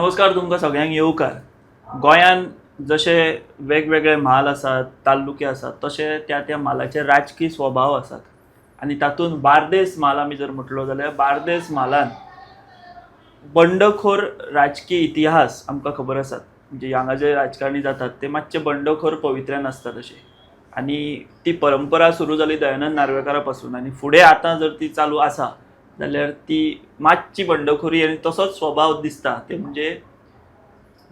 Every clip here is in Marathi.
नमस्कार तुमकां सगळ्यांक येवकार. गोंयान जशे वेगवेगळे म्हाल आसात, तालुके आसात, तशे त्या म्हालाचे राजकीय स्वभाव आसात. आनी तातूंत बार्देस म्हाल आमी जर म्हटलो जाल्यार बार्देस म्हालान बंडखोर राजकीय इतिहास आमकां खबर आसात. म्हणजे हांगा जे राजकारणी जातात ते मातशे बंडखोर पवित्र्यान आसतात अशे. आनी ती परंपरा सुरू जाली दयानंद नार्वेकारा पासून आनी फुडें आतां जर ती चालू आसा जाल्यार ती मातशी बंडखोरी आनी तसोच स्वभाव दिसता ते म्हणजे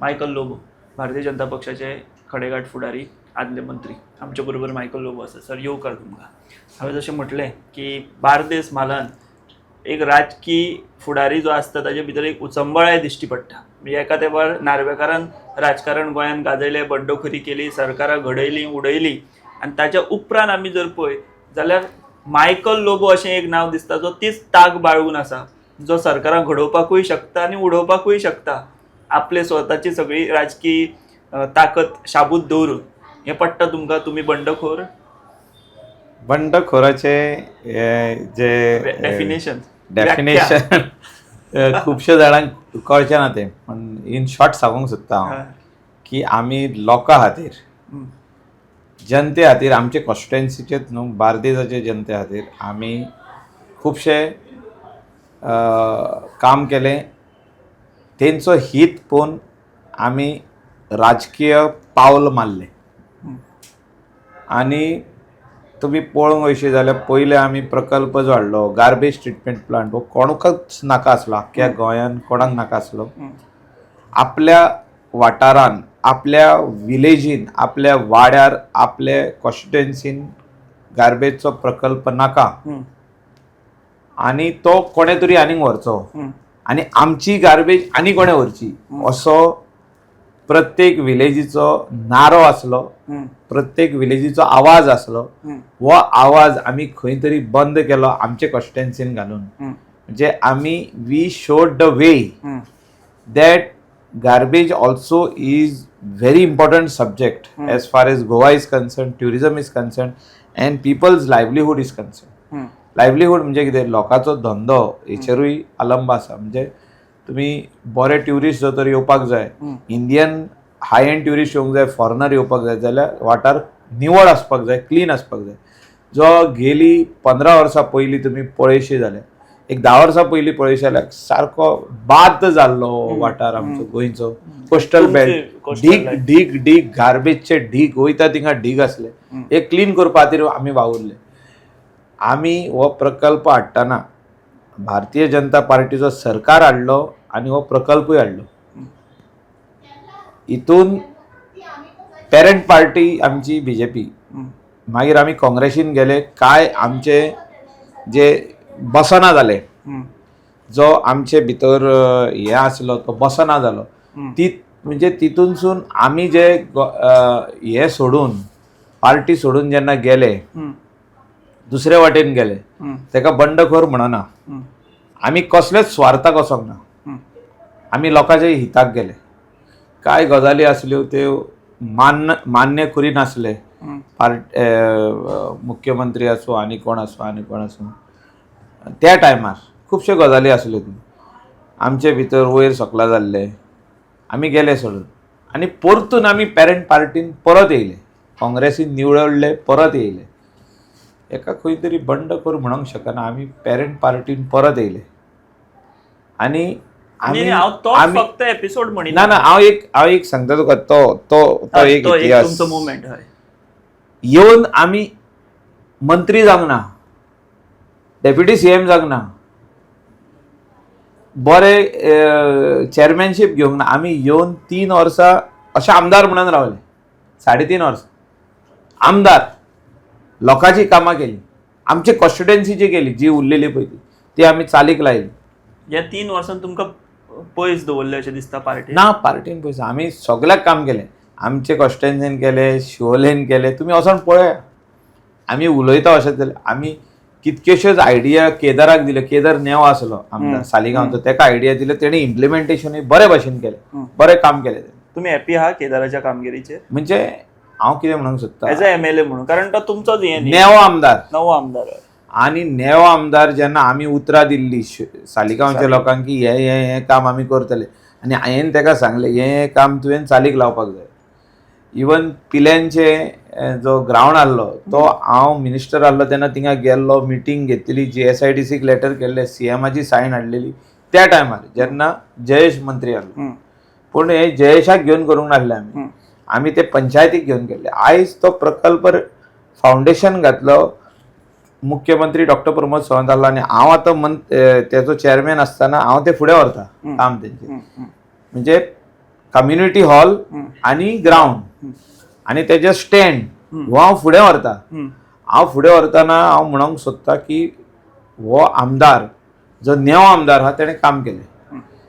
मायकल लोबो, भारतीय जनता पक्षाचे खडेगाठ फुडारी, आदले मंत्री. आमचे बरोबर मायकल लोबो आसा. सर येवकार तुमकां. हांवें जशें म्हटलें की बार्देस म्हालान एक राजकीय फुडारी जो आसता ताजे भितर एक उचंबळाय दिश्टी पडटा. म्हणजे एका तेंपार नार्वेकारान राजकारण गोंयान गाजयलें, बंडखोरी केली, सरकारां घडयलीं उडयलीं आनी ताच्या उपरांत आमी जर पळय जाल्यार मायकल लोबो अशें एक नांव दिसता जो तीच ताक बाळगून आसा, जो सरकारां घडोवपाकूय शकता आनी उडोवपाकूय शकता आपले स्वताची सगळी राजकीय ताकद शाबूत दवरून. हें पडटा तुमकां? तुमी बंडखोर? बंडखोराचे जे डेफिनेशन खुबशे जाणांक कळचें ना तें, पण इन शॉर्ट सांगूंक सोदता हांव की आमी लोकां खातीर, जनते खातीर, आमचे कॉन्स्टिट्युएन्सीचेच न्हू, बार्देसाचे जनते खातीर आमी खुबशे काम केलें. तेंचो हीत पळोवन आमी राजकीय पावल मारलें. आनी तुमी पळोवंक वयशी जाल्यार पयले आमी प्रकल्प जो हाडलो, गार्बेज ट्रिटमेंट प्लांट, हो कोणाकच नाका आसलो, आख्ख्या गोंयान कोणाक नाका आसलो. आपल्या वाठारान, आपल्या विलेजीन, आपल्या वाड्यार, आपल्या कॉन्स्टिट्युएन्सीन गार्बेजचो प्रकल्प नाका आनी तो कोणे तरी आनीक व्हरचो आनी आमची गार्बेज आनी कोणे व्हरची असो प्रत्येक विलेजीचो नारो आसलो, प्रत्येक विलेजीचो आवाज आसलो. हो आवाज आमी खंय तरी बंद केलो आमचे कॉन्स्टिट्युएन्सीन घालून. म्हणजे आमी we showed the way that garbage also is very important subject as far as Goa is concerned, tourism is concerned and people's livelihood is concerned. livelihood म्हणजे कितें, लोकांचो धंदो हेचेरूय अवलंब आसा. म्हणजे तुमी बरे ट्युरिस्ट जर तर येवपाक जाय, इंडियन हाय एंड ट्युरिस्ट येवंक जाय, फॉरेनर येवपाक जाय जाल्यार वाठार निवळ आसपाक जाय, क्लीन आसपाक जाय. जो गेली 15 वर्सां पयलीं तुमी पळयशी जाल्यार, एक 10 वर्सां पयलीं पळयशी जाल्यार सारको बाद जाल्लो वाठार आमचो गोंयचो. कोस्टल बेल्ट, ढीग गार्बेजचे ढीग वयता थिंगा ढीग आसले. एक क्लीन करपा खातीर आमी वावुरले. आमी हो प्रकल्प हाडटना भारतीय जनता पार्टीचो सरकार हाडलो आनी हो प्रकल्पूय हाडलो. हितून पेरंट पार्टी आमची बीजेपी, मागीर आमी काँग्रेसीन गेले. काय आमचे जे बसना जाले, जो आमचे भितर हे आसलो तो बसना जालो. ती म्हणजे तितूनसून आमी जे हे सोडून, पार्टी सोडून जेन्ना गेले, दुसरे वाटेन गेले, तेका बंडखोर म्हणना. आमी कसलेच स्वार्थाक वचोंक ना, आमी लोकांच्या हिताक गेले. काय गजाली आसल्यो त्यो मान्य करिनासले मुख्यमंत्री आसूं आनी कोण आसूं. त्या टायमार खुबश्यो गजाली आसल्यो आमचे भितर वयर सकला जाल्ले. आमी गेले सोडून आनी परतून आमी पेरंट पार्टीन परत येयले, काँग्रेसीन निवडले, परत येयले. एका खंय तरी बंडखोर म्हणूंक शकना, आमी पेरंट पार्टीन परत येयले. आनी फक्त एपिसोड म्हणिना ना, हांव एक सांगता तुका, तो एक इतिहास. मुवमेंट येवन आमी मंत्री जावंक ना, डेप्युटी सीएम जावंक ना, बरे चेअरमॅनशीप घेवंक ना. आमी येवन 3 वर्सां अशे आमदार म्हणून रावले. 3.5 वर्सां आमदार, लोकांची कामां केली, आमचे कॉन्स्टिट्युएन्सीची केली, जी उरलेली पळय ती आमी चालीक लायली. ह्या 3 वर्सांत तुमकां पयस दवरले अशें दिसता पार्टी? ना, पार्टीन पयस आमी सगळ्याक काम केलें. आमचे कॉन्स्टिट्युएन्सीन केले, शिवोलेन केले. तुमी वचोन पळया, आमी उलयता अशें जाल्यार आमी कितकेश्योच आयडिया केदाराक दिल्यो. केदार नेव आसलो आमदार सालिगांवचो, तेका आयडिया दिल्यो, तेणी इम्प्लिमेंटेशनूय बरे भाशेन केलें, बरें काम केलें. तुमी हॅपी आहा केदाराच्या कामगिरीचेर? म्हणजे हांव कितें म्हणूंक सोदतां, एज अ MLA म्हणून, कारण तो तुमचोच नेवो आमदार, नवो आमदार. आनी नेवो आमदार जेन्ना आमी उतरां दिल्ली सालिगांवच्या लोकांक की हे काम आमी करतले, आनी हांवें ताका सांगलें हें काम तुवें चालीक लावपाक जाय. इवन पिल्यांचे जो ग्रावंड आहलो तो हांव मिनिस्टर आहलो तेन्ना थिंगा गेल्लो, मिटींग घेतली, GSIDCक लेटर केल्लें, CMाची सायन हाडलेली त्या टायमार जेन्ना जयेश मंत्री आहलो. पूण हे जयेशाक घेवन करूंक नासलें आमी ते पंचायतीक घेवन गेल्ले. आयज तो प्रकल्प फावंडेशन घातलो, मुख्यमंत्री डॉक्टर प्रमोद सावंत आहलो आनी हांव आतां तेचो चेअरमॅन आसतना हांव ते फुडें व्हरता काम तेंचें. म्हणजे कम्युनिटी हॉल आनी ग्रावंड आनी तेजे स्टँड हो हांव फुडें व्हरता. हांव फुडें व्हरतना हांव म्हणूंक सोदतां की हो आमदार जो नेवो आमदार आहा तेणें काम केलें,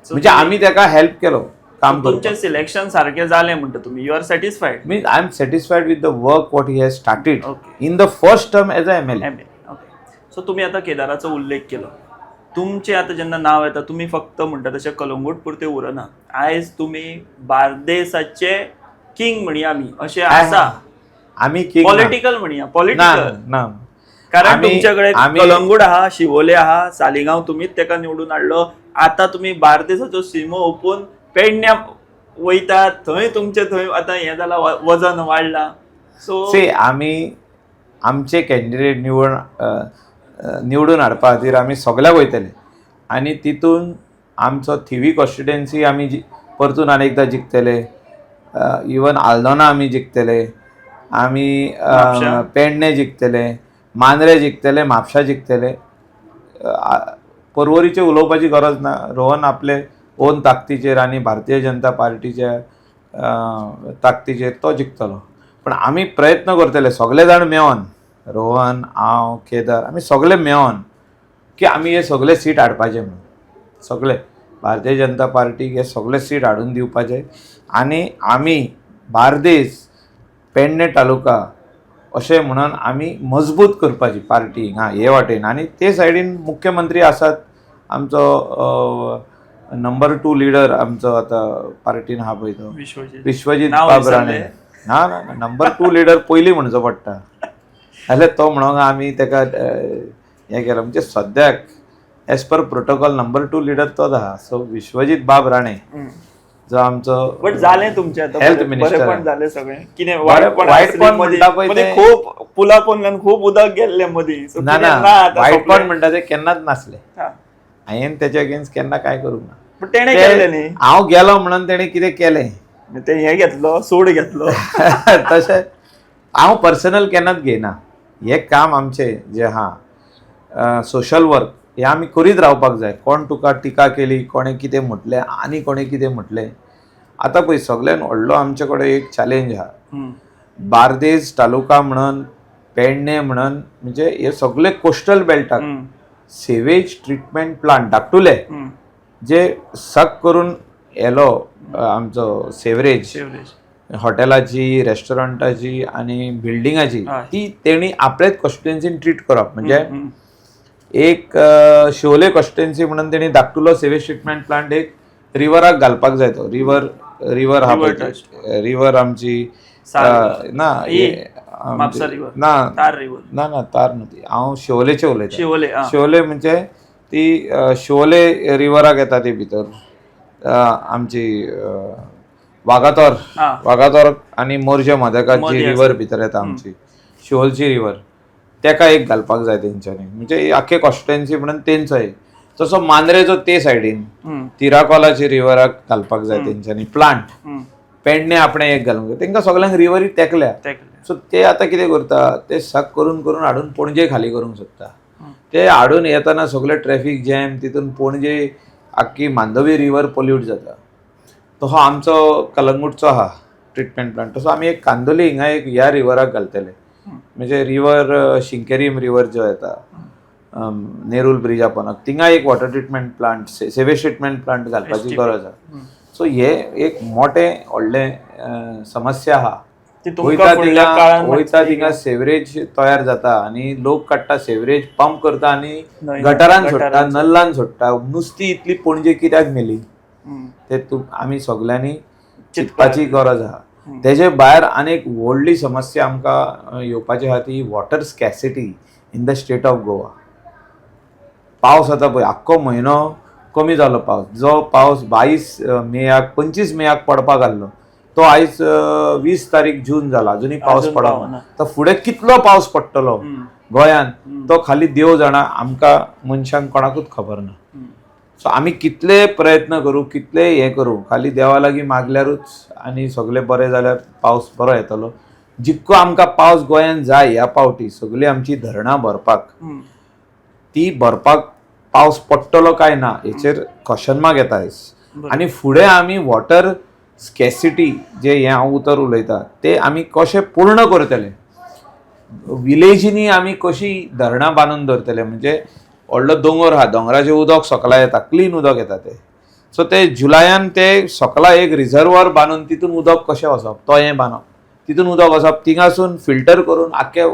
म्हणजे आमी ताका हेल्प केलो काम करपाक. तुमचें सिलेक्शन सारकें जालें म्हणटा तुमी, you are satisfied? Means I am satisfied with the work what he has started Okay. In the first term as a MLA. So तुम्ही आता केदाराचो उल्लेख केलो. तुमचे आता जेन्ना नाव येता तुमी फक्त म्हणटा तशें कलंगूट पुरते उरना, आयज तुमी बार्देसाचे किंग म्हणया आमी अशें आसा. आमी किंग पॉलिटिकल म्हणया, पॉलिटिकल ना, कारण तुमच्याकडे कलंगूट आहा, शिवोले आहा, सालिगांव तुमीच ताका निवडून हाडलो. आता तुम्ही बार्देसाचो सीमो ओपून पेडण्या वयतात, थंय तुमचे थंय आता हें जाला, वजन वाडला. सो आमी आमचे कॅन्डिडेट निवडून हाडपा खातीर आमी सगळ्याक वयतले आनी तितून आमचो थिवी कॉन्स्टिट्युएन्सी आमी परतून आनी एकदां जिखतले. इवन आल्दोना आमी जिखतले, आमी पेडणे जिखतले, मांद्रे जिखतले, म्हापशा जिखतले. पर्वरीचे उलोवपाची गरज ना. रोहन आपले ओन ताकतीचेर आनी भारतीय जनता पार्टीच्या ताकतीचेर तो जिखतलो. पण आमी प्रयत्न करतले सगळे जाण मेळोन, रोहन, हांव, केदार, आमी सगळे मेळोन की आमी हे सगळे सीट हाडपाचे म्हणून. सगळे भारतीय जनता पार्टीक हे सगळे सीट हाडून दिवपाचे आनी आमी बार्देस, पेडणे तालुका अशें म्हणून आमी मजबूत करपाची पार्टी हे वाटेन. आनी ते सायडीन मुख्यमंत्री आसात, आमचो नंबर 2 लिडर आमचो आतां पार्टीन आहा पळय तो विश्वजीत बाब राणे. ना नंबर 2 लिडर पयलीं म्हणचो पडटा, जाल्यार तो म्हणून आमी ताका हें केलां. म्हणजे सद्याक as per protocol number 2 leader तोच आहा. सो विश्वजीत बाब राणे जो आमचो बट जालें तुमचें आतां हेल्थ मिनिस्टर पण जालें सगळें. कितें वायटपण म्हणटा पळय ते खूब पुला पोंदल्यान खूब उदक गेल्लें मदीं. ना वायटपण म्हणटा ते केन्नाच नासलें. हांवें तेच्या अगेन्स्ट केन्ना काय करूंक ना. पण तेणें केल्लें न्ही, हांव गेलो म्हणून तेणें कितें केलें ते हें घेतलो, सूड घेतलो. तशें हांव पर्सनल केन्नाच घेयना. हें काम आमचें जें आहा सोशल वर्क हें आमी करीत रावपाक जाय. कोण तुका टिका केली, कोणें कितें म्हटलें आनी कोणें कितें म्हटलें, आतां पळय सगळ्यान व्हडलो आमचे कडेन एक चॅलेंज आहा. बार्देस तालुका म्हणून, पेडणे म्हणून, म्हणजे हे सगळे कोस्टल बेल्टाक सेवेज ट्रिटमेंट प्लांट धाकटुले जे सक करून येलो आमचो सेवरेज हॉटेलाची, रेस्टॉरंटाची आनी बिल्डिंगाची, ती तेणी आपलेच कॉन्स्टिट्युएन्सीन ट्रीट करप. म्हणजे एक शिवोले कॉन्स्टिट्युएन्सी म्हणून तेणी धाकटुलो सेवेज ट्रिटमेंट प्लांट एक रिवराक घालपाक जाय. तो रिवर हा रिवर आमची ना तार न्हू, हांव शिवोलेचे उलयतां. शिवोले म्हणजे ती शिवोले रिवराक येता ती भितर आमची वागातोर आनी मोर्जे मदकाची रिवर भितर येता आमची शिवोलची रिवर, तेका एक घालपाक जाय तेंच्यांनी. म्हणजे आख्खे कॉन्स्टिट्युएन्सी म्हणून तेंचो एक. तसो मांद्रेचो ते सायडीन तिराकोलाची रिवराक घालपाक जाय तेंच्यांनी प्लांट. पेडणे आपणें एक घालूंक जाय. तेंकां सगळ्यांक रिवरी तेकल्या. सो ते आतां कितें करता, ते सक करून हाडून पणजे खाली करूंक सोदता. ते हाडून येतना सगळे ट्रॅफीक जॅम, तितून पणजे आख्खी मांडवी रिवर पोल्यूट जाता. तसो आमचो कलंगूटचो आहा ट्रिटमेंट प्लांट, तसो आमी एक कांदोली हिंगा एक ह्या रिवराक घालतले. म्हणजे रिवर शिंकेरीम रिवर जो येता नेरूल ब्रिजा पोनाक, थिंगा एक water treatment plant, sewage treatment plant घालपाची गरज आहा. सो हे एक मोठें व्हडलें समस्या आहा. वयता थिंगा सेवरेज तयार जाता आनी लोक काडटा सेवरेज, पंप करता आनी गटारान सोडटा, नल्लान सोडटा. नुस्तीं इतली पणजे कित्याक मेली ते आमी सगळ्यांनी चिंतपाची गरज आहा. तेजे भायर आनीक व्हडली समस्या आमकां येवपाची आहा ती water scarcity in the state of Goa. पावस जाता पळय, आख्खो म्हयनो कमी जालो पावस. जो पावस 22 मेयाक 25 मेयाक पडपाक आसलो तो आयज 20 तारीख जून जाला, अजुनूय पावस अजून पडना. पावना. तर फुडें कितलो पावस पडटलो गोंयान तो खाली देव जाणा, आमकां मनशांक कोणाकूच खबर ना. सो आमी कितले प्रयत्न करूं, कितले हे करूं, खाली देवा लागीं मागल्यारूच आनी सगळें बरें जाल्यार पावस बरो येतलो. जितको आमकां पावस गोंयान जाय ह्या पावटी सगळीं आमची धरणां भरपाक, ती भरपाक पावस पडटलो काय ना हेचेर क्वेश्चन मार्क येता. आनी फुडें आमी वॉटर स्कॅसिटी जे हे हांव उतर उलयता ते आमी कशें पूर्ण करतले, विलेजींनी आमी कशी धरणां बांदून दवरतले. म्हणजे व्हडलो दोंगर आहा, दोंगराचें उदक सकला येता, क्लीन उदक येता ते. सो ते जुलयान ते सकला एक रिजर्वर बांदून तितून उदक कशें वचप, तो हें बांदप, तितून उदक वचप, थिंगासून फिल्टर करून आख्या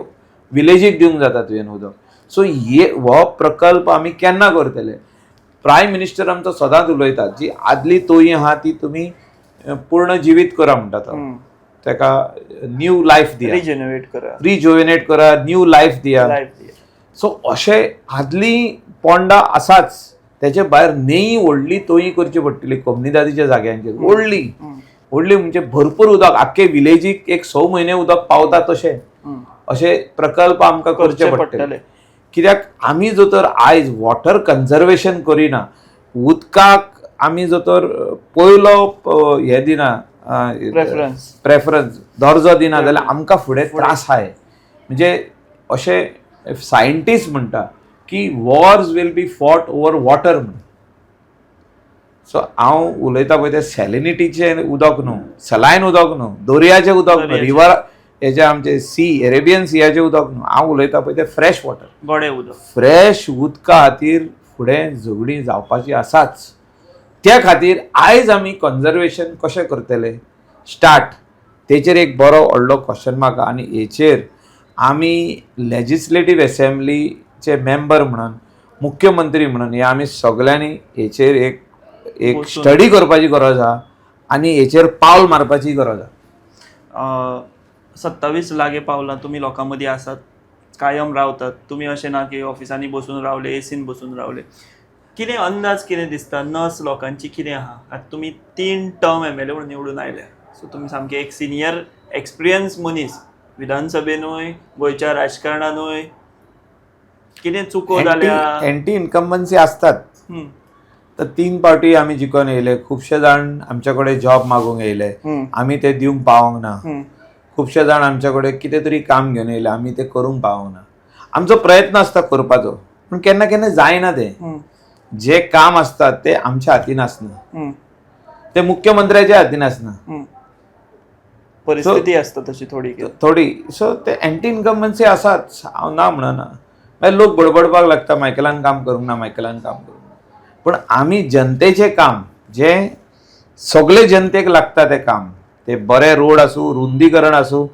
विलेजीक दिवंक जाता तुवें उदक. सो हो प्रकल्प आमी केन्ना करतले. प्रायम मिनिस्टर आमचो सदांच उलयता जी आदली तोंय आहा ती तुमी पूर्ण जिवीत करा म्हणटा तो. ताका न्यू लायफ दिया, रिज्युवेनेट करा, न्यू लायफ दिया. सो अशें आदली पोंडा आसाच, तेचे भायर न्हंय व्हडली तोंय करची पडटली कम्युनिदादीच्या जाग्यांचेर. व्हडली व्हडली म्हणजे भरपूर उदक आख्खे विलेजीक एक 6 म्हयने उदक पावता तशें अशे प्रकल्प आमकां करचे पडटले. कित्याक आमी जर तर आयज वॉटर कन्जर्वेशन करिना, उदकाक आमी जर तर पयलो हे दिना, प्रेफरन्स दर्जो दिना जाल्यार आमकां फुडें त्रास आहाय. म्हणजे अशें सायंटिस्ट म्हणटा की wars will be fought over water म्हणून. सो हांव उलयता पळय ते सॅलिनिटीचें उदक न्हू, सलायन उदक न्हू, दर्याचें उदक न्हू, रिवर हेजे आमचे एरेबियन सियाचें उदक न्हू, हांव उलयता पळय ते फ्रेश वॉटर, गोडे उदक. फ्रेश उदका खातीर फुडें झगडीं जावपाची आसाच. त्या खातीर आयज आमी कन्जर्वेशन कशें करतले स्टार्ट, तेचेर एक बरो व्हडलो क्वेश्चन मार्क. आनी हेचेर आमी लेजिस्लेटीव असेंब्लीचे मेंबर म्हणून, मुख्यमंत्री म्हणून हे आमी सगळ्यांनी हेचेर एक स्टडी करपाची गरज आहा आनी हेचेर पावल मारपाची गरज आहा. 27 लागे पावलां, तुमी लोकां मदीं आसात, कायम रावतात. तुमी अशें ना की ऑफिसांनी बसून रावले, एसीन बसून रावले. कितें अंदाज कितें दिसता नस लोकांची कितें आहा? आतां तुमी 3 टर्म MLA म्हणून निवडून आयले, सो तुमी सामके एक सिनियर एक्सपिरियन्स मनीस विधानसभेनूय गोंयच्या राजकारणानूय. कितें चुको जाल्या? एंटी इन्कम्बन्सी आसतात. तर 3 फावटी आमी जिखून येयले. खुबशे जाण आमचे कडेन जॉब मागूंक येयले, आमी ते दिवंक पावोंक ना. खुबशे जाण आमचे कडेन कितें तरी काम घेवन येयले, आमी ते करूंक पावोंक ना. आमचो प्रयत्न आसता करपाचो, पूण केन्ना केन्ना जायना. तें जे काम आसता ते आमच्या हातीन आसना, ते मुख्यमंत्र्याच्या हातीन आसना, परिस्थिती आसता तशी थोडी. सो ते एंटी इन्कम्बन्सी आसाच, हांव ना म्हणना. मागीर लोक बडबडपाक लागता मायकलान काम करूंक ना, मायकलान काम करूंक ना. पूण आमी जनतेचें काम, जे सगळे जनतेक लागता तें काम, ते बरे रोड आसूं, रुंदीकरण आसूं,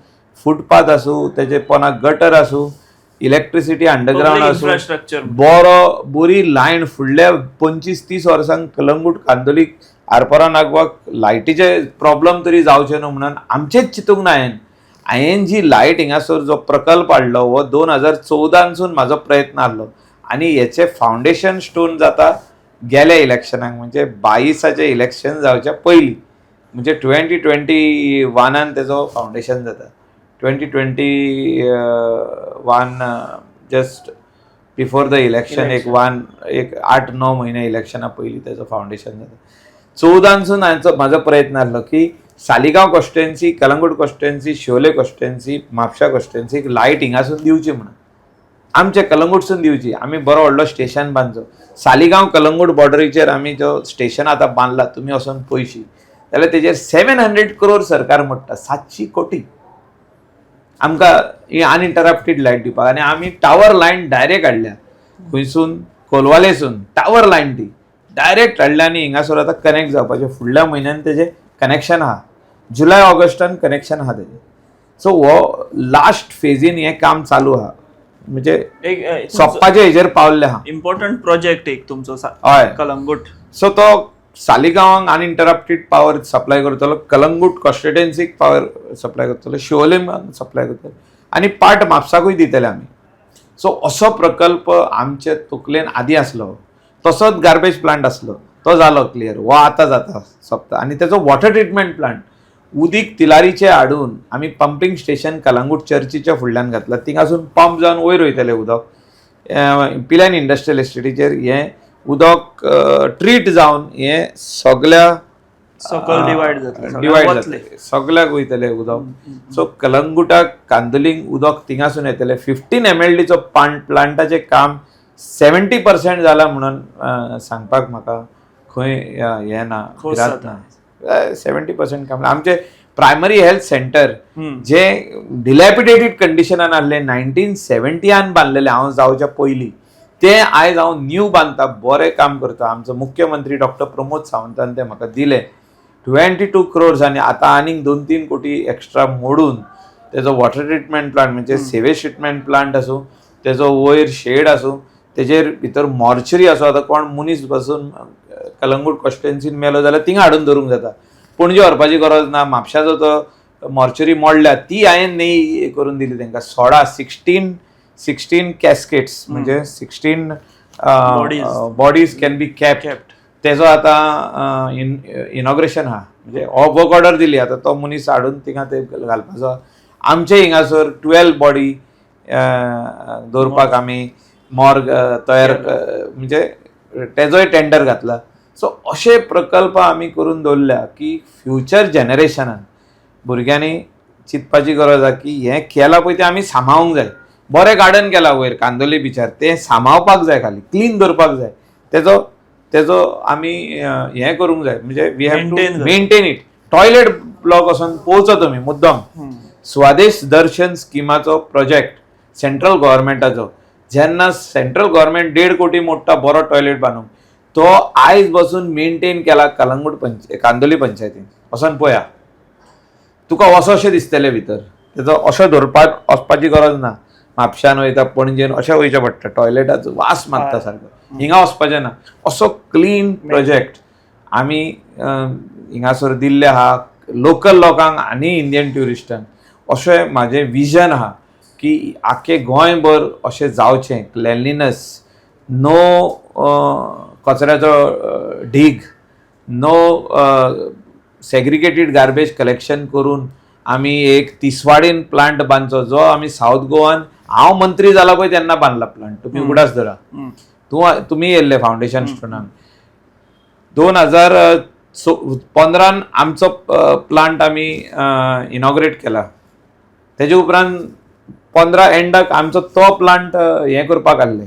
फुटपाथ आसूं, तेजे पोंदाक गटर आसूं, इलेक्ट्रिसिटी अंडरग्राउंड आसूं, बरी लायन फुडल्या 25-30 वर्सांक कलंगूट कांदोलीक आरपोरा नागवाक लायटीचे प्रॉब्लेम तरी जावचे न्हू म्हणून आमचेच चिंतूंक ना. हांवें जी लायट हिंगासर जो प्रकल्प हाडलो हो 2014 म्हाजो प्रयत्न आसलो आनी हेचे फावंडेशन स्टोन जाता गेल्या इलेक्शनाक, म्हणजे 22चे इलेक्शन जावच्या पयलीं, म्हणजे 2021 तेजो फावंडेशन जाता. 2021 जस्ट बिफोर द इलेक्शन, एक 8-9 म्हयने इलेक्शना पयलीं तेजो फावंडेशन जाता. 14 म्हाजो प्रयत्न आसलो की Saligao constituency, Calangute constituency, Shivoli constituency, म्हापशा कॉन्स्टिट्युएन्सीक लायट हिंगासून दिवची म्हणून, आमच्या कलंगूटसून दिवची. आमी बरो व्हडलो स्टेशन बांदचो. सालिगांव कलंगूट बॉर्डरीचेर आमी जो स्टेशन आतां बांदला, तुमी वचून पळयशी जाल्यार तेजेर 700 crore सरकार मोडटा, 700 कोटी आमकां ही अनइंटरप्टेड लायट दिवपाक. आनी आमी टावर लायन डायरेक्ट हाडल्या खंयसून, कोलवालेसून टावर लायन ती डायरेक्ट हाडल्या आनी हिंगासर आतां कनेक्ट जावपाचें. फुडल्या म्हयन्यान तेजें कनेक्शन आहा, जुलय ऑगस्टान कनेक्शन आहा तेजें. सो हो लास्ट फेजीन हें काम चालू आहा, म्हणजे सोंपपाचे हेजेर पावल्ले आहा. इम्पॉर्टंट प्रोजेक्ट एक तुमचो हय कलंगूट. सो तो सालिगांवाक अनइंटरप्टेड पावर सप्लाय करतलो, कलंगूट कॉन्स्टिट्युएन्सीक पावर सप्लाय करतलो, शिवोलेमाक सप्लाय करतलो आनी पार्ट म्हापसाकूय दितले आमी. सो असो प्रकल्प आमचे तकलेन आदी आसलो. तसोच गार्बेज प्लांट असलो तो जालो क्लियर, वो आतां जाता सोंपता. आनी तेजो वॉटर ट्रिटमेंट प्लांट उदीक तिलारीचे हाडून आमी पंपिंग स्टेशन कलंगूट चर्चीच्या फुडल्यान घातला. थिंगासून पंप जावन वयर वयतलें उदक. पिल्यान इंडस्ट्रियल एस्टेटीचेर हें उदक ट्रीट जावन हें सगळ्या सकल डिवायड जातलें, डिवायड वतलें. जातलें, सगळ्याक वयतलें उदक. सो कलंगुटाक कांदोलींक उदक थिंगासून येतलें. 15 MLD चो प्लांटाचें काम 70% जालां म्हणून सांगपाक म्हाका खंय हें ना, खोस भिरांत जाता. ना. 70% काम आमचे प्रायमरी हेल्थ सेंटर हम्म. जे डिलॅपिडेटेड कंडिशनान आसले 1970 बांदलेले हांव जावच्या पयलीं, ते आयज हांव न्यू बांदता, बरें काम करता. आमचो मुख्यमंत्री डॉक्टर प्रमोद सावंतान ते म्हाका दिले 22 crores आनी आतां आनीक 2-3 कोटी एक्स्ट्रा मोडून तेजो वॉटर ट्रिटमेंट प्लांट म्हणजे सेवेज ट्रिटमेंट प्लांट आसूं, तेजो वयर शेड आसूं, तेजेर भितर मॉर्चरी आसूं. आतां कोण मनीस बसून कलंगूट कॉन्स्टिट्युएन्सीन मेलो जाल्यार थिंगा हाडून धरूंक जाता. पणजे व्हरपाची गरज ना. म्हापशाचो तो मॉर्चरी मोडल्या ती हांवें न्ही करून दिली तांकां. 16 कॅस्केट्स म्हणजे 16 बॉडीज कॅन बी कॅप्ट. तेजो आतां इनॉग्रेशन आहा, म्हणजे वर्क ऑर्डर दिली. आतां तो मनीस हाडून थिंगा ते घालपाचो. आमचे हिंगासर 12 बॉडी दवरपाक आमी मॉर्ग तयार म्हणजे तेजोय टेंडर घातला. सो अशे प्रकल्प आमी करून दवरल्या की फ्युचर जनरेशनान भुरग्यांनी चिंतपाची गरज आसा की हें केलां पळय तें आमी सांबाळूंक जाय. बरें गार्डन केलां वयर कांदोली बिचार, तें सांबाळपाक जाय, खाली क्लीन दवरपाक जाय. तेजो आमी हें करूंक जाय, म्हणजे we have to maintain it. Toilet block वचून पळोवचो तुमी मुद्दम. स्वदेश दर्शन स्किमाचो प्रोजेक्ट सेंट्रल गव्हर्मेंटाचो, जेन्ना सेंट्रल गव्हर्मेंट 1.5 कोटी मोडटा बरो टॉयलेट बांदूंक, तो आयज बसून मेंटेन केला कलंगूट कांदोली पंचायतीन. वचून पळया, तुका वचोशें दिसतलें भितर. तेजो अशें धरपाक वचपाची गरज ना. म्हापशान वयता, पणजेन अशें वयचें पडटा. टॉयलेटाचो वास मारता सारको. हिंगा वचपाचें ना. असो क्लीन प्रोजेक्ट आमी हिंगासर दिल्ले आहा लोकल लोकांक आनी इंडियन ट्युरिस्टांक. अशें म्हाजें विजन आहा की आख्खे गोंयभर अशें जावचें. क्लेनलीनस, नो कचऱ्याचो ढीग, नो सेग्रिगेटेड गार्बेज कलेक्शन करून आमी एक तिसवाडीन प्लांट बांदचो, जो आमी सावथ गोवान हांव मंत्री जाला पळय तेन्ना बांदला प्लांट. तुमी उगडास धरा, तुमी येयल्ले फावंडेशन स्टोनाक. 2015 आमचो प्लांट आमी इनॉग्रेट केला. तेजे उपरांत 15 एंडाक आमचो तो प्लांट हें करपाक आहले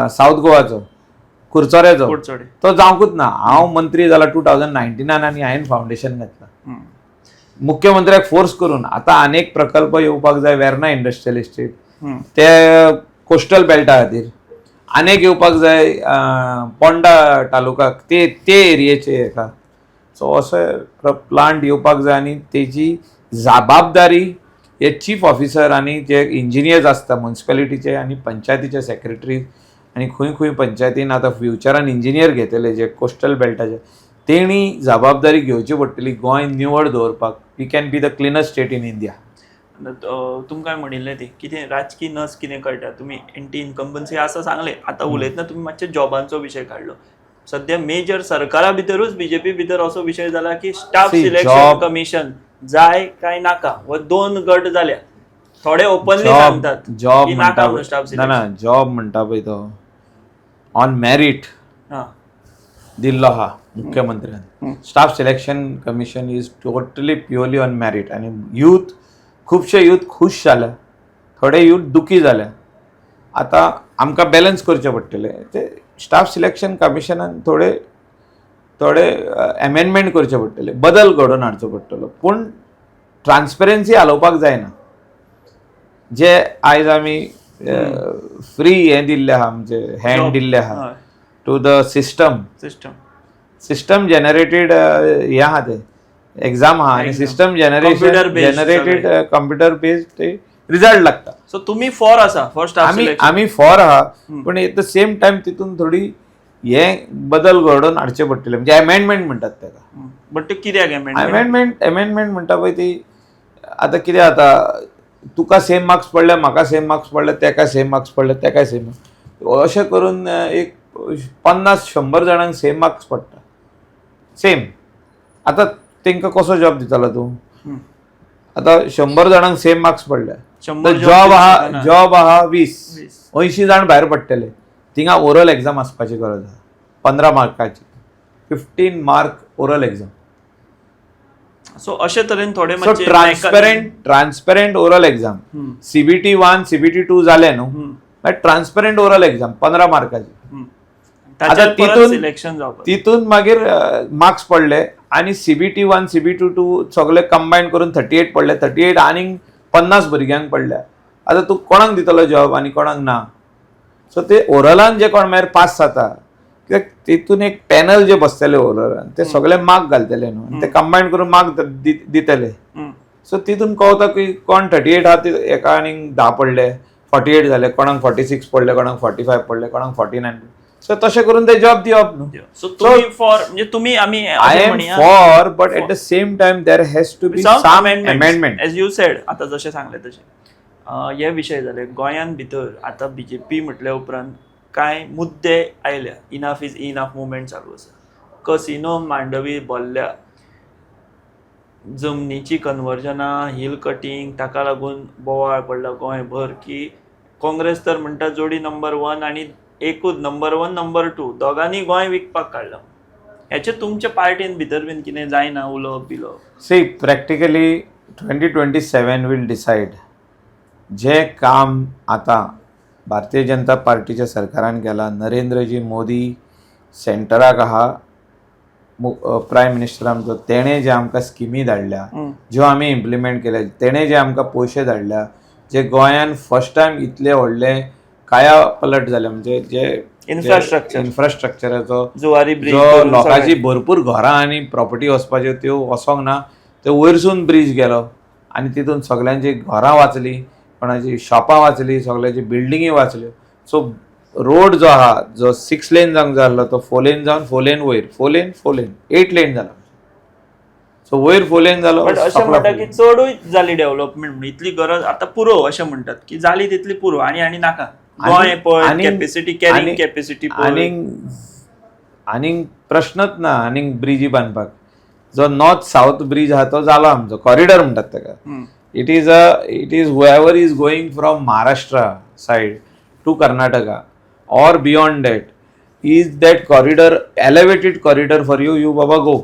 सावथ गोवाचो कुरचोरेचो, तो जावंकूच ना. हांव मंत्री जाला 2019 आनी हांवें फावंडेशन घातला मुख्यमंत्र्याक फोर्स करून. आतां आनेक प्रकल्प येवपाक जाय वेर्ना इंडस्ट्रियल इस्टेट, ते कोस्टल बेल्टा खातीर. आनेक येवपाक जाय पोंडा तालुकाक, ते एरियेचे हेका. सो अशे प्लांट येवपाक जाय आनी तेजी जबाबदारी हे चीफ ऑफिसर आनी जे इंजिनियर्स आसता म्युनिसिपालिटीचे आनी पंचायतीचे सेक्रेटरी आनी खंय खंय पंचायतीन आतां फ्युचरान इंजिनियर घेतले जे कोस्टल बेल्टाचे, तेणी जबाबदारी घेवची पडटली गोंय निवड दवरपाक. We can be the cleanest state in India. तुमकां म्हणिल्लें ते कितें राजकीय नस कितें कळटा. तुमी एंटी इन्कम्बन्सी आसा सांगलें. आतां उलयतना तुमी मातशे जॉबांचो विशय काडलो. सद्या मेजर सरकारा भितरूच बीजेपी भितर असो विशय जाला की स्टाफ सिलेक्शन कमिशन जाय काय नाका, व 2 गट जाल्या. थोडे ओपनली सांगतात जॉब की नाका म्हणून स्टाफ सिलेक्शन. ना जॉब म्हणटा पळय तो ऑन मेरिट दिल्लो आहा मुख्यमंत्र्यान. Staff selection commission is totally purely on merit. आनी यूथ, खुबशे यूथ खुश जाल्या, थोडे यूथ दुखी जाल्या. आतां आमकां बॅलन्स करचें पडटलें. ते स्टाफ सिलेक्शन कमिशनान थोडे एमेंडमेंट करचे पडटले, बदल घडोवन हाडचो पडटलो. पूण ट्रान्सपरन्सी हालोवपाक जायना. जे आयज आमी फ्री हें दिल्लें आहा, म्हणजे हँड दिल्लें आहा टू द सिस्टम जनरेटेड हें आहा तें एग्जाम आहा आनी system generated computer based result लागता. सो तुमी फॉर आसा फॉर स्टाफ सिलेक्शन? आमी फॉर आहा, पूण एट द सेम टायम तितून थोडी हे बदल घडोवन हाडचे पडटले, म्हणजे अमेंडमेंट म्हणटात तेका. बट ते कित्याक अमेंडमेंट म्हणटा पळय ती आतां कितें जाता, तुका सेम मार्क्स पडले, म्हाका सेम मार्क्स पडले, तेका सेम मार्क्स पडले, तेकाय सेम, अशें करून एक 50-100 जाणांक सेम मार्क्स पडटा सेम. आतां तांकां कसो जॉब दितलो तूं? आतां 100 जाणांक सेम मार्क्स पडले, जॉब आहा 20 जाण भायर पडटले. थिंगा ओरल एग्जाम आसपाची गरज आहा 15 मार्काची, 15 मार्क ओरल एग्जाम. सो अशे तरेन थोडे transparent oral exam. CBT 1 CBT 2 जाले न्हू, मागीर ट्रान्सपेरंट ओरल एग्जाम 15 मार्काची. आता तितून मागीर मार्क्स पडले आनी CBT 1 CBT 2 सगळे कंबायन करून 38 पडले. 38 आनीक 50 भुरग्यांक पडल्या. आतां तूं कोणाक दितलो जॉब आनी कोणाक ना? सो ते ओरलान जे कोण मागीर पास जाता, कित्याक तितून एक पॅनल जे बसतले ओरलान ते सगळे मार्क घालतले न्हू, ते कंबायन करून मार्क दितले. सो तितून कळटा की कोण 38 आहा ते एका आनीक 10 पडले, 48 जाले, कोणाक 46 पडले, कोणाक 45 पडले, कोणाक 49. सो तशें करून ते जॉब दिवप न्हू. सो तुम्ही आमी I am for, but at the same time there has to be some amendment. As you said, आतां जशें सांगलें तशें हे विशय जाले गोंयान भितर. आतां BJP म्हटल्या उपरांत कांय मुद्दे आयल्या. इनफ इज इनफ मुवमेंट चालू आसा. कसिनो मांडवी बोल्ल्या, जमनीची कन्वर्जनां, हिल कटींग, ताका लागून बोवाळ पडला गोंयभर की काँग्रेस तर म्हणटा जोडी नंबर 1 आनी एकूच नंबर 1 नंबर 2 दोगांनी गोंय विकपाक काडलां. हेचे तुमच्या पार्टीन भितर बीन कितें जायना उलोवप बिलोवप? See practically 2027 will decide. जे काम आतां भारतीय जनता पार्टीच्या सरकारान केला, नरेंद्रजी मोदी सेंटराक आहा प्रायम मिनिस्टर आमचो, तेणें जे आमकां स्किमी धाडल्या, ज्यो आमी इम्प्लिमेंट केल्या, तेणें जे आमकां पयशे धाडल्या, जे गोंयान फर्स्ट टायम इतले व्हडले काया पलट जाले, म्हणजे जे इन्फ्रास्ट्रक्चराचो जो लोकांची भरपूर घरां आनी प्रॉपर्टी वचपाच्यो त्यो वचोंक ना, त्यो वयरसून ब्रिज गेलो आनी तितून सगळ्यांची घरां वाचली, कोणाची शॉपां वाचली, सगळ्यांची बिल्डिंगी वाचल्यो. सो रोड जो आहा, जो 6 लेन जावंक जाय आसलो तो 4 लेन जावन 4 लेन वयर, 4 लेन 8 लेन जाला. सो वयर 4 लेन जालो. अशें म्हणटा की चडूय जाली डेव्हलपमेंट म्हणून इतली गरज आतां पुरो अशें म्हणटात की जाली तितली पुरो आनी नाका. गोंय पळय कॅपॅसिटी, कॅरिंग कॅपॅसिटी आनीक प्रश्नच ना आनीक ब्रिजी बांदपाक. जो नॉर्थ साउथ ब्रिज आहा तो जालो आमचो, कॉरिडॉर म्हणटात ताका. It is whoever is going from Maharashtra side to Karnataka or beyond that, is that corridor elevated corridor for you? You baba go.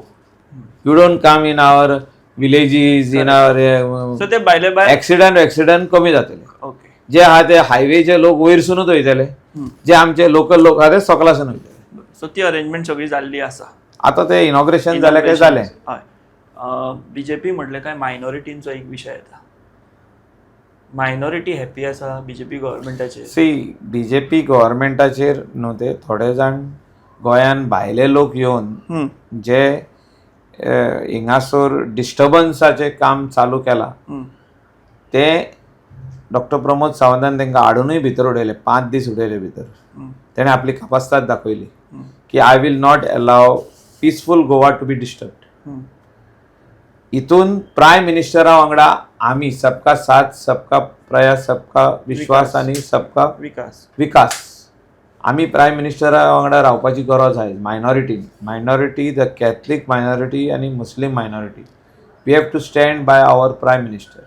You don't come in our villages, in our so ते बायले बाय accident कमी जातले. ओके. जे आहा ते हायवेचे लोक वयरसूनच वयतले, जे आमचे लोकल लोक आहा ते सकलासून वयतले. सो ती अरेंजमेंट सगळी जाल्ली आसा. आता ते इनॉग्रेशन जालें काय जालें. हय. BJP म्हटलें काय मायनॉरिटींचो एक विशय येता. मायनॉरिटी हॅपी आसा BJP गव्हर्मेंटाचेर? सी BJP गव्हर्मेंटाचेर न्हू, ते थोडे जाण गोंयान भायले लोक येवन जे हिंगासोर डिस्टर्बन्साचें काम चालू केलां, ते डॉक्टर प्रमोद सावंतान तांकां हाडूनय भितर उडयले, 5 दीस उडयले भितर. तेणें आपली कापास्ताद दाखयली की I will not allow peaceful Goa to be disturbed. इतून प्रायम मिनिस्टरा वांगडा आमी सबका साथ, सबका प्रयास, सबका विश्वास आनी सबका विकास, आमी प्रायम मिनिस्टरा वांगडा रावपाची गरज आसा. मायनॉरिटी द कॅथलीक मायनॉरिटी आनी Muslim minority, we have to stand by our prime minister.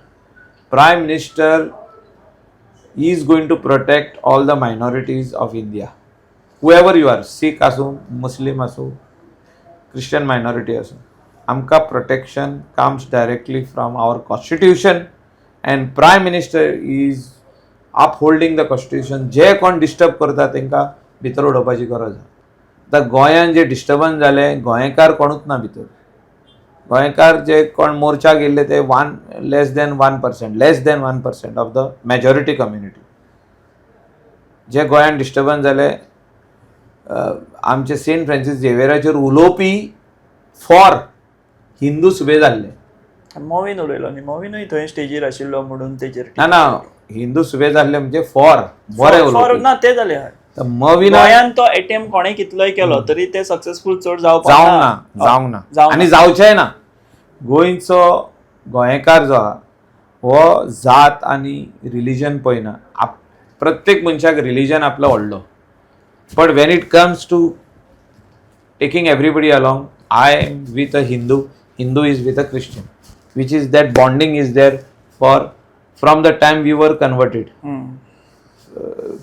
Prime minister is going to protect all the minorities of India, whoever you are, Sikh asu, Muslim asu, Christian minority asu. Amka protection comes directly from our constitution and prime minister is upholding the constitution. जे कोण डिस्टर्ब करता तांकां भितर उडोवपाची गरज आसा. आतां गोंयान जे डिस्टर्बन्स जाले, गोंयकार कोणूच ना भितर. गोंयकार जे कोण मोर्चा गेल्ले ते less than 1% of the majority community. जे गोंयान डिस्टर्बन्स जाले, आमचे सेंट फ्रांसीस झेवियराचेर उलोवपी फॉर हिंदू सुबे जाल्ले. मोवीन उलयलो न्ही, मोवीनूय थंय स्टेजीर आशिल्लो म्हणून तेजेर ना हिंदू सुबे जाल्ले म्हणजे फॉर बरे उलोवपी ना ते जाले. गोंयान तो अटेम्प्ट कोणें कितलोय केलो तरी ते सक्सेसफूल चड जावंक ना आनी जावचेय ना. गोंयचो गोंयकार जो आहा हो जात आनी रिलीजन पळयना. प्रत्येक मनशाक रिलीजन आपलो व्हडलो. But when it comes to taking everybody along, I am with a Hindu, Hindu is with a Christian, which is that bonding is there from the time we were converted.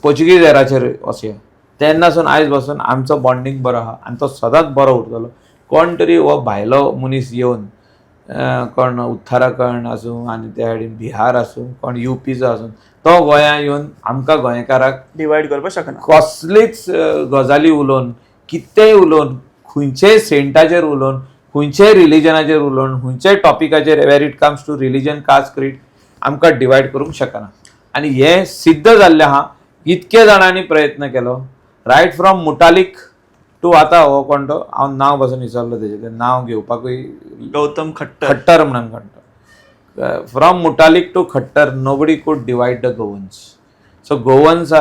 Portuguese एराचेर अशें तेन्नासून आयज पासून आमचो बॉन्डिंग बरो आहा आनी तो सदांच बरो उरतलो. कोण तरी हो भायलो मनीस येवन कोण उत्तराखंड आसूं आनी त्या सायडीन बिहार आसूं कोण युपीचो आसूं तो गोंयां येवन आमकां गोंयकाराक डिवायड करपाक शकना. कसलीच गजाली उलोवन कितेंय उलोवन खंयचेय सेंटाचेर उलोवन खंयचेय रिलिजनाचेर उलोवन खंयचेय टॉपिकाचेर where it comes to religion caste creed आमकां डिवायड करूंक शकना. आनी हें सिद्ध जाल्लें आहा. इतके जाणांनी प्रयत्न केलो रायट फ्रॉम मुटालीक टू आतां हो कोण तो हांव नांव पासून विसरलो तेजें नांव घेवपाकूय गौतम खट्टर खट्टर म्हणून म्हणटा. From Mutalik to Khattar nobody could divide the Goans. So Goans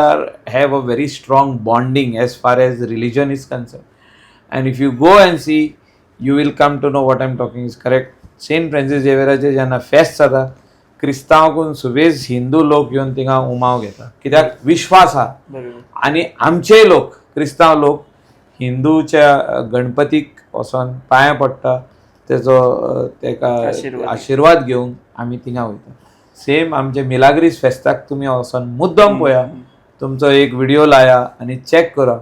have a very strong bonding as far as religion is concerned. And if you go and see, you will come to know what I'm talking is correct. Saint Francis Xavier जेन्ना फेस्त जाता क्रिस्तांवांकून सुबेज हिंदू लोक येवन थिंगा उमाव घेता कित्याक विश्वास आहा. आनी आमचे लोक क्रिस्तांव लोक हिंदूच्या गणपतीक वचोन पांयां पडटा तेजो तेका आशिर्वाद घेवंक आमी थिंगा वयता. सेम आमचे मिलाग्रीस फेस्ताक तुमी वचोन मुद्दम पळया तुमचो एक व्हिडिओ लाया आनी चॅक करा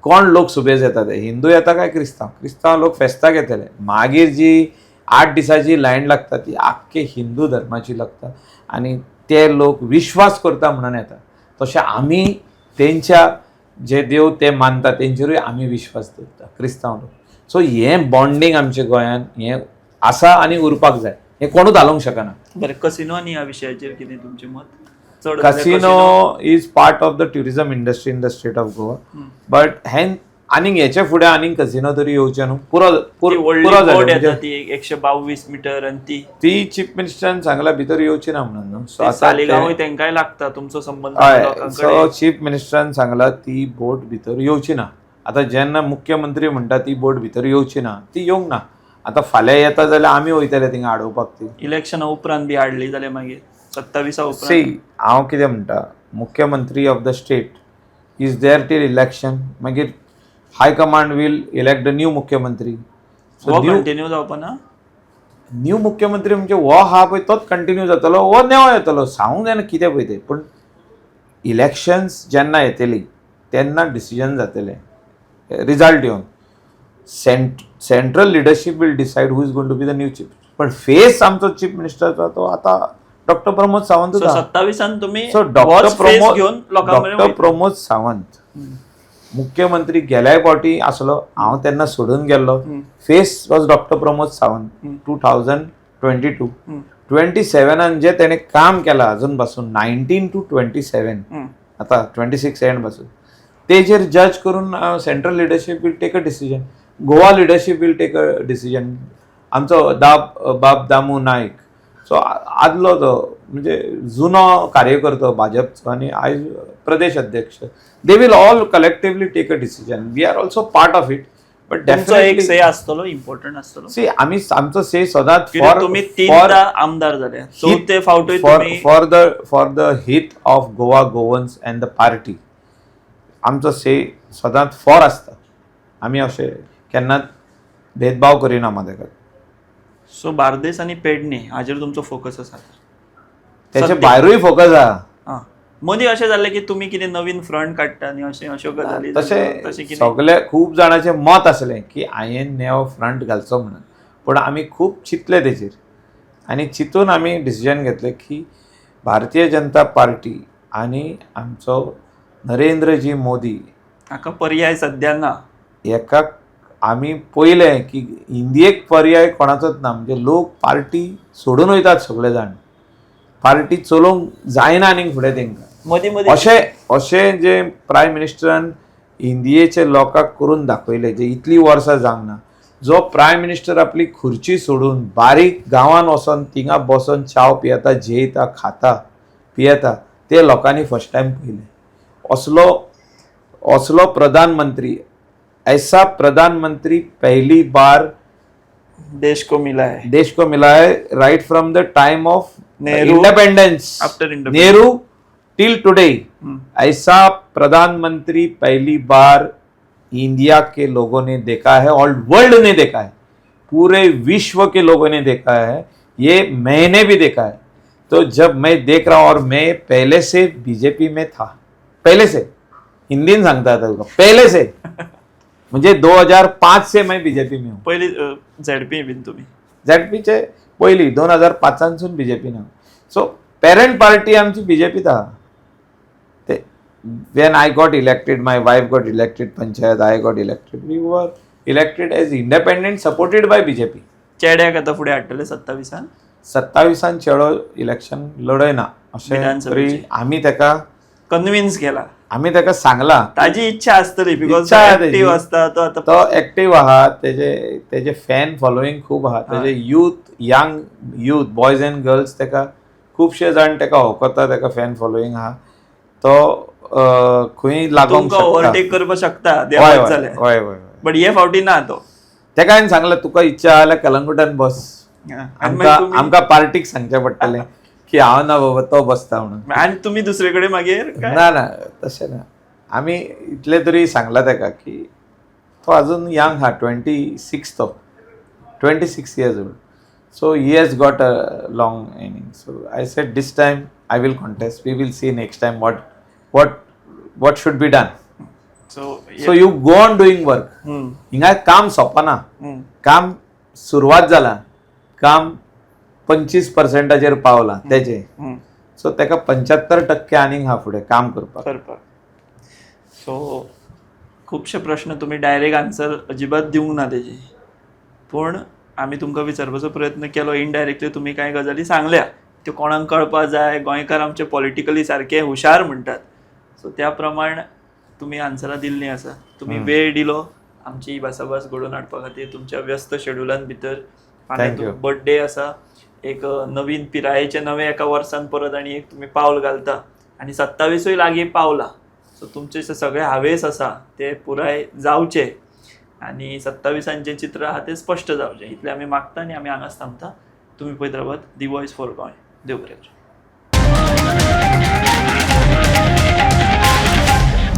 कोण लोक सुबेज येता ते हिंदू येता काय क्रिस्तांव लोक फेस्ताक येतले. मागीर जी 8 दिसाची लायन लागता ती आख्खे हिंदू धर्माची लागता आनी ते लोक विश्वास करता म्हणून येता. तशें आमी तेंच्या जे देव ते मानता तेंचेरूय आमी विश्वास दवरता क्रिस्तांव लोक. सो हें बॉन्डिंग आमच्या गोंयांत हें आसा आनी उरपाक जाय. हें कोणूच घालूंक शकना. बरें कसिनो आनी ह्या विशयाचेर कितें तुमचें मत? चड casino is part of the tourism industry in the state of Goa. But हें आनीक हेचे फुडें आनीक कसिनो तरी येवचे न्हू. पुरो येता ती 122 मीटर आनी ती चीफ मिनिस्टरान सांगला भितर येवची ना म्हणून न्हू. सो सालिगांवूय तेंकाय लागता तुमचो संबंध. सो चीफ मिनिस्टरान सांगला ती बोट भितर येवची ना. आतां जेन्ना मुख्यमंत्री म्हणटा ती बोट भितर येवची ना ती येवंक ना. आतां फाल्यां येता जाल्यार आमी वयतले थिंगा आडोवपाक ती. इलेक्शना उपरांत बी हाडली जाल्यार मागीर 27 उपरांत. सी हांव कितें म्हणटा मुख्यमंत्री of the state is there till election मागीर high command will elect the new मुख्यमंत्री. सो कंटिन्यू जावपा ना. न्यू मुख्यमंत्री म्हणजे हो हा पळय तोच कंटिन्यू जातलो हो नेवो येतलो सांगूंक जायना कितें पळय तें. पूण इलेक्शन्स जेन्ना येतली तेन्ना डिसिजन जातलें रिजल्ट येवन central leadership will decide who is going to be the new chief. पण फेस आमचो चीफ मिनिस्टरचा तो आता डॉक्टर प्रमोद सावंत. 27 तुम्ही सो डॉक्टर प्रमोद सावंत मुख्यमंत्री गेल्याय फावटी आसलो हांव तेन्ना सोडून गेल्लो. Face was doctor Pramod Sawant 2022. 27 जे तेणें काम केलां अजून पासून 19 to 27 आतां 26 एंड पासून तेजेर जज करून central leadership will take a decision. Goa leadership will take a decision. आमचो बाब दामू नायक सो आदलो तो म्हणजे जुनो कार्यकर्तो भाजपचो आनी आयज प्रदेश अध्यक्ष they will all collectively take a decision. We are also part of it. But definitely से आसतलो इम्पॉर्टंट आसतलो. सी आमी आमचो से सदांच तुम्ही 3दा आमदार जाले सो ते फावटी तुम्ही फॉर द हित of Goa Goans end the party आमचो से सदांच फॉर आसता. आमी अशें केन्नाच भेदभाव करिना मादेका. सो बार्देस आनी पेडणे हाजेर तुमचो फोकस आसा. तेचे भायरूय फोकस आहा. मदीं अशें जाल्लें की तुमी कितें नवीन फ्रंट काडटा आनी अश्यो गजाली तशें सगळे खूब जाणांचें मत आसलें की हांवें नेव फ्रंट घालचो म्हणून. पूण आमी खूब चिंतले तेचेर आनी चिंतून आमी डिसिजन घेतलें की भारतीय जनता पार्टी आनी आमचो नरेंद्रजी मोदी हाका पर्याय सद्या ना. एका आमी पयलें की इंडियेक पर्याय कोणाचोच ना. म्हणजे लोक पार्टी सोडून वयतात सगळे जाण. पार्टी चलोवंक जायना आनीक फुडें तेंकां. अशें जे प्रायम मिनिस्टरान इंडियेच्या लोकांक करून दाखयलें जे इतलीं वर्सां जावंक ना. जो प्रायम मिनिस्टर आपली खुर्ची सोडून बारीक गांवांत वचोन थिंगा बसून चाव पियेता जेयता खाता पियेता ते लोकांनी फर्स्ट टायम पयलें. असलो प्रधानमंत्री ऐसा प्रधानमंत्री पहली बार देश को मिला है right from the time of independence after Nehru till today. ऐसा प्रधानमंत्री पहली बार इंडिया के लोगों ने देखा है और वर्ल्ड ने देखा है, पूरे विश्व के लोगों ने देखा है, ये मैंने भी देखा है। तो जब मैं देख रहा हूं, और मैं पहले से बीजेपी में था, पहले से, हिंदी में सांगता था पहले से, म्हणजे 2005 से मैं बीजेपी में हूँ. पहिली झेडपी बीन तुम्ही झेडपीचे पहिली 2005 बीजेपी ना. सो पेरेंट पार्टी आमची बीजेपी था. ते when I got elected, my wife got elected panchayat, I got elected, we were elected as independent supported by BJP. चेड्याक आता फुडें हाडटले 27 27 चेडो इलेक्शन लढयना अशें विधानसभेची. तरी आमी तेका कन्विन्स केला. सांगला. ताजी इच्छा आसतली बिकॉज इच्छा आहे ऍक्टिव्ह त्याची. असता तो आता तो ऍक्टिव्ह आहा, तेजे फॅन फॉलोईंग खूप आहा, तेजे young youth boys and girls तेका खुबशे जाण तेका वळखता, तेका फॅन फॉलोईंग आहा. तो खंय लागोंक तुमकां शकता. ओव्हरटेक करपाक शकता हय देवाक हय जाल्यार. हय हय. बट हे फावटी ना तो. तेका हांवें सांगलें तुका इच्छा आहा जाल्यार कलंगुटान बस. आनी मागीर तुम्ही- आमकां पार्टीक सांगचें पडटलें की हांव ना बाबा तो बसता म्हणून. आनी तुमी दुसरे कडेन मागीर काय? ना ना तशें ना. आमी इतले तरी सांगला तेका की तो अजून यंग हा, 26 तो, 26 years old. So he has got a long inning. So I said this time I will contest. We will see next time what should be done. So you go on doing work. हिंगा काम सोंपना. काम सुरवात जाला, काम 25% पावला तेजे. सो तेका 75% आनीक हा फुडें काम करपाक. सो खुबशे प्रश्न तुम्ही डायरेक्ट आन्सर अजिबात दिवंक ना तेजी, पूण आमी तुमकां विचारपाचो प्रयत्न केलो. इनडायरेक्टली तुम्ही कांय गजाली सांगल्या, त्यो कोणाक कळपा जाय. गोंयकार आमचे पॉलिटिकली सारके हुशार म्हणटात, सो त्या प्रमाण तुम्ही आन्सरां दिल्लीं आसा. तुम्ही वेळ दिलो आमची ही भासाभास घडोवन हाडपा खातीर तुमच्या व्यस्त शेड्युलान भितर. फाल्यां बर्थडे आसा, एक नवीन पिरायेचे नवे एका वर्सान परत आनी एक तुम्ही पावल घालता, आनी 27 लागीं पावला. सो तुमचे सगळे हावेस आसा ते पुराय जावचे, आनी 27 चित्र आहा ते स्पश्ट जावचे, इतले आमी मागता आनी आमी हांगाच थांबता. तुम्ही पळयत रावात दी वॉयस फॉर गोंय. देव बरें.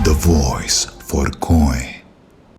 The Voice for Goy.